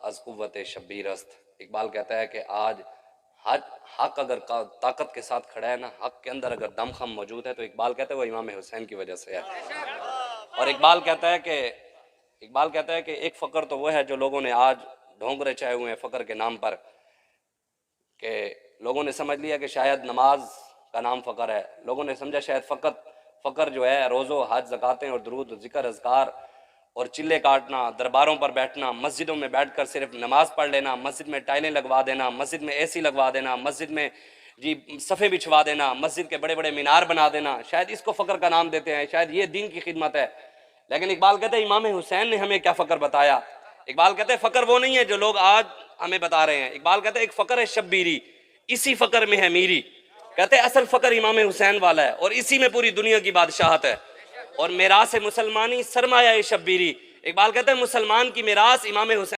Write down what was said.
अज कुव्वत शब्बीर अस्त। इकबाल कहता है कि आज हक अगर ताकत के साथ खड़ा है ना, हक के अंदर अगर दमखम मौजूद है, तो इकबाल कहता है वो इमाम हुसैन की वजह से है। और इकबाल कहता है कि एक फ़क्र तो वो है जो लोगों ने आज ढोंग रचाए हुए हैं फ़क्र के नाम पर, कि लोगों ने समझ लिया कि शायद नमाज का नाम फ़क्र है। लोगों ने समझा शायद फ़क्र जो है रोज़ो हज ज़कातें और दुरूद ज़िक्र अज़कार और चिल्ले काटना, दरबारों पर बैठना, मस्जिदों में बैठकर सिर्फ नमाज पढ़ लेना, मस्जिद में टाइलें लगवा देना, मस्जिद में एसी लगवा देना, मस्जिद में जी सफ़े बिछवा देना, मस्जिद के बड़े बड़े मीनार बना देना, शायद इसको फ़क्र का नाम देते हैं, शायद ये दीन की खिदमत है। लेकिन इकबाल कहते हैं इमाम हुसैन ने हमें क्या फ़क्र बताया। इकबाल कहते हैं फ़क्र वो नहीं है जो लोग आज हमें बता रहे हैं। इकबाल कहते हैं एक फ़क्र है शब्बीरी, इसी फ़क्र में है मीरी। कहते हैं असल फ़क्र इमाम हुसैन वाला है और इसी में पूरी दुनिया की बादशाहत है। और मेरास मुसलमानी सरमाया शब्बीरी। इकबाल कहते हैं मुसलमान की मेरास इमाम हुसैन